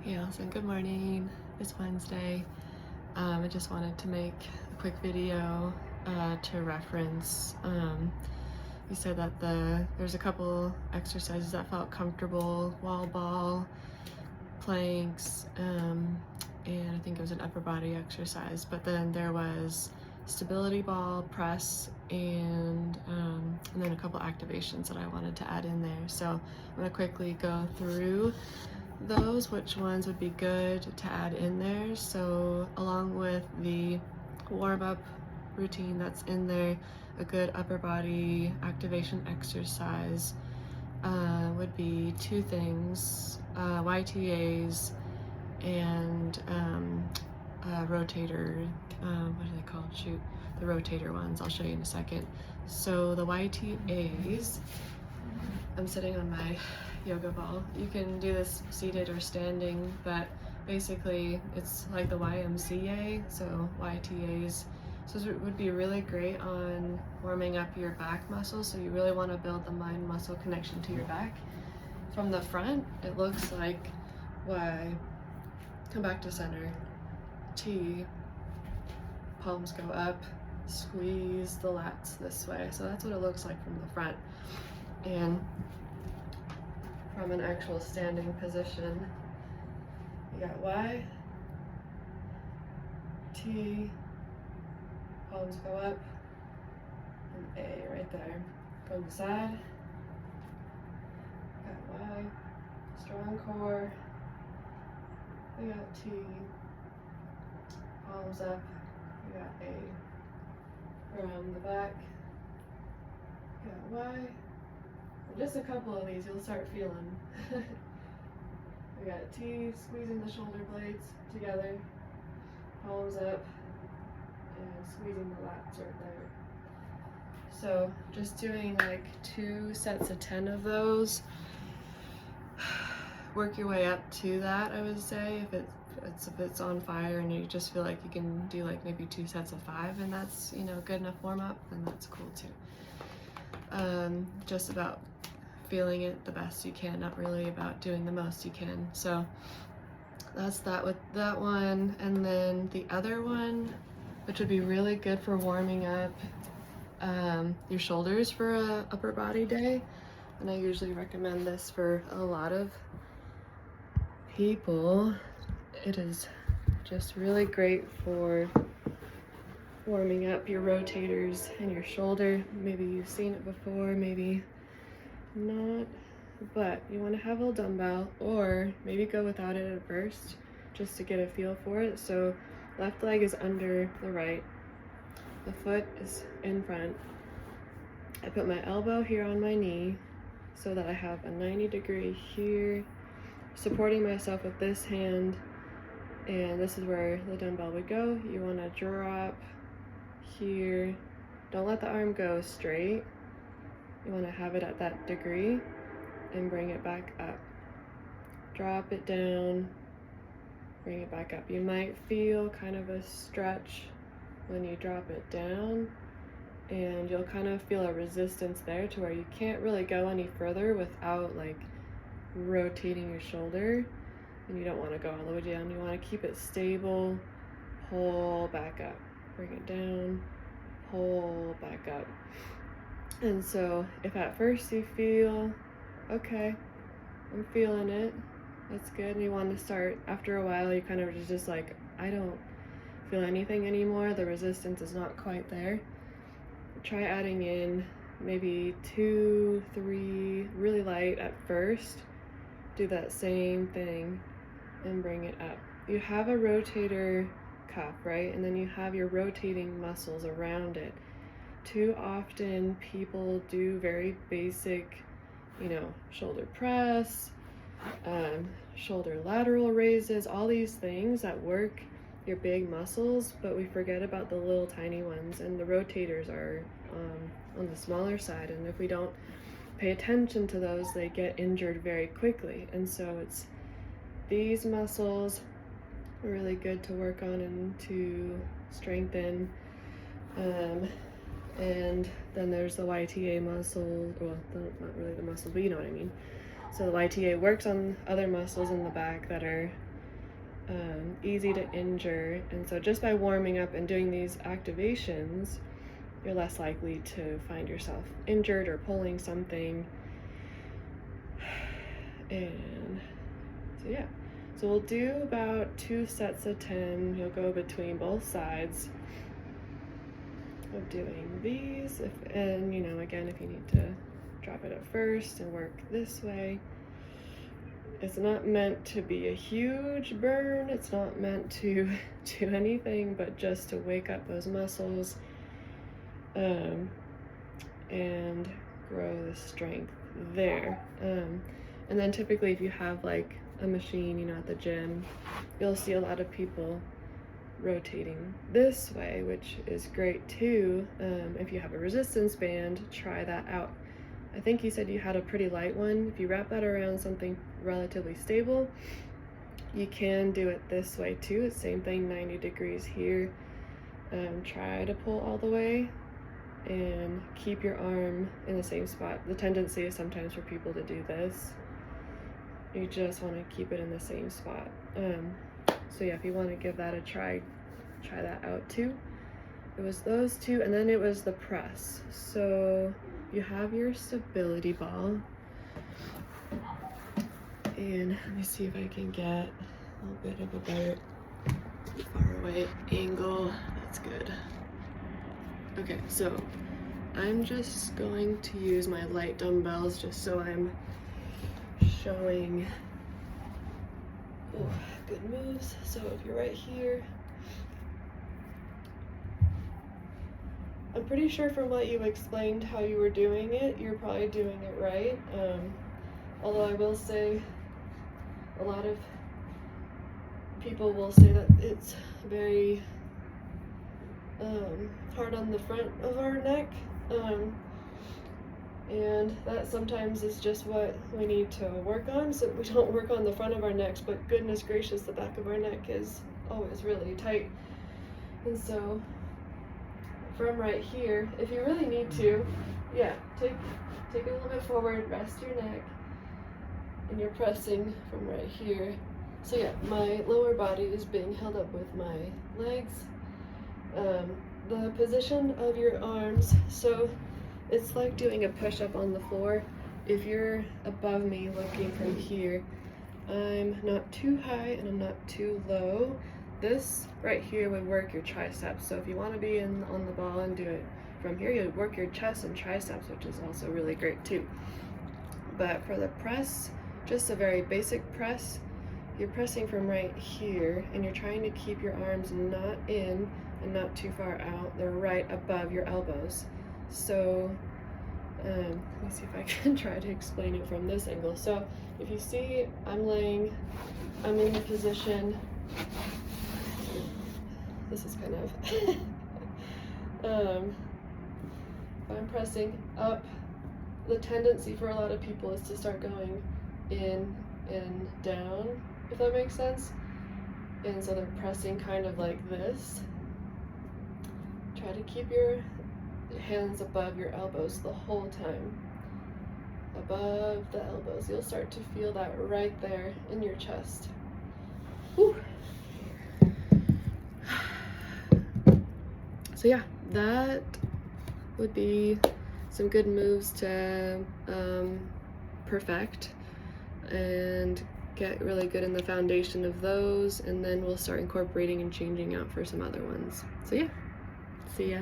Hey Allison, good morning. It's Wednesday. I just wanted to make a quick video to reference. You said that there's a couple exercises that felt comfortable: wall ball, planks, and I think it was an upper body exercise. But then there was stability ball, press, and then a couple activations that I wanted to add in there. So I'm gonna quickly go through those, which ones would be good to add in there. So along with the warm-up routine that's in there, a good upper body activation exercise would be two things: YTAs and rotator, what are they called? Shoot, the rotator ones. I'll show you in a second. So the YTAs, I'm sitting on my yoga ball. You can do this seated or standing, but basically it's like the YMCA, so YTAs. So it would be really great on warming up your back muscles. So you really want to build the mind muscle connection to your back. From the front, it looks like Y, come back to center, T, palms go up, squeeze the lats this way. So that's what it looks like from the front. And from an actual standing position, you got Y, T, palms go up, and A right there. From the side, got Y, strong core, we got T, palms up, we got A. From the back, got Y. Just a couple of these you'll start feeling. We got a T, squeezing the shoulder blades together, palms up, and squeezing the lats right there. So just doing like 2 sets of 10 of those. Work your way up to that, I would say. If it's on fire and you just feel like you can do like maybe 2 sets of 5 and that's, you know, good enough warm up, then that's cool too. Just about feeling it the best you can, not really about doing the most you can. So that's that with that one. And then the other one, which would be really good for warming up your shoulders for a upper body day, and I usually recommend this for a lot of people. It is just really great for warming up your rotators and your shoulder. Maybe you've seen it before, maybe not, but you want to have a dumbbell, or maybe go without it at first just to get a feel for it. So left leg is under the right, the foot is in front. I put my elbow here on my knee so that I have a 90-degree here, supporting myself with this hand, and this is where the dumbbell would go. You want to drop here, don't let the arm go straight. You want to have it at that degree and bring it back up. Drop it down, bring it back up. You might feel kind of a stretch when you drop it down, and you'll kind of feel a resistance there to where you can't really go any further without like rotating your shoulder, and you don't want to go all the way down. You want to keep it stable, pull back up, bring it down, pull back up. And so if at first you feel, okay, I'm feeling it, that's good, and you want to start, after a while you kind of just like, I don't feel anything anymore, the resistance is not quite there, try adding in maybe 2, 3, really light at first, do that same thing and bring it up. You have a rotator cuff, right? And then you have your rotating muscles around it. Too often people do very basic, shoulder press, shoulder lateral raises, all these things that work your big muscles, but we forget about the little tiny ones, and the rotators are on the smaller side, and if we don't pay attention to those, they get injured very quickly. And so it's these muscles are really good to work on and to strengthen. And then there's the YTA muscle, well, not really the muscle, but you know what I mean. So the YTA works on other muscles in the back that are easy to injure. And so just by warming up and doing these activations, you're less likely to find yourself injured or pulling something. And so yeah, so we'll do about 2 sets of 10. You'll go between both sides of doing these. And you know, again, if you need to drop it at first and work this way. It's not meant to be a huge burn. It's not meant to do anything but just to wake up those muscles and grow the strength there. And then typically if you have like a machine, you know, at the gym, you'll see a lot of people rotating this way, which is great too. If you have a resistance band, try that out. I think you said you had a pretty light one. If you wrap that around something relatively stable, you can do it this way too. It's same thing, 90 degrees here. Try to pull all the way and keep your arm in the same spot. The tendency is sometimes for people to do this. You just want to keep it in the same spot. So yeah, if you want to give that a try that out too. It was those two, and then it was the press. So you have your stability ball, and let me see if I can get a little bit of a better far away angle. That's good. Okay, so I'm just going to use my light dumbbells just so I'm showing good moves. So if you're right here, I'm pretty sure from what you explained how you were doing it, you're probably doing it right. Although I will say a lot of people will say that it's very hard on the front of our neck. And that sometimes is just what we need to work on, so we don't work on the front of our necks, but goodness gracious, the back of our neck is always really tight. And so from right here, if you really need to, yeah, take it a little bit forward, rest your neck, and you're pressing from right here. So yeah, my lower body is being held up with my legs. The position of your arms, so it's like doing a push-up on the floor. If you're above me looking from here, I'm not too high and I'm not too low. This right here would work your triceps. So if you want to be on the ball and do it from here, you'd work your chest and triceps, which is also really great too. But for the press, just a very basic press, you're pressing from right here and you're trying to keep your arms not in and not too far out. They're right above your elbows. So let me see if I can try to explain it from this angle. So if you see, I'm in the position, this is kind of, I'm pressing up. The tendency for a lot of people is to start going in and down, if that makes sense. And so they're pressing kind of like this. Try to keep your hands above your elbows the whole time. Above the elbows. You'll start to feel that right there in your chest. Whew. So yeah, that would be some good moves to perfect and get really good in the foundation of those, and then we'll start incorporating and changing out for some other ones. So yeah, see ya.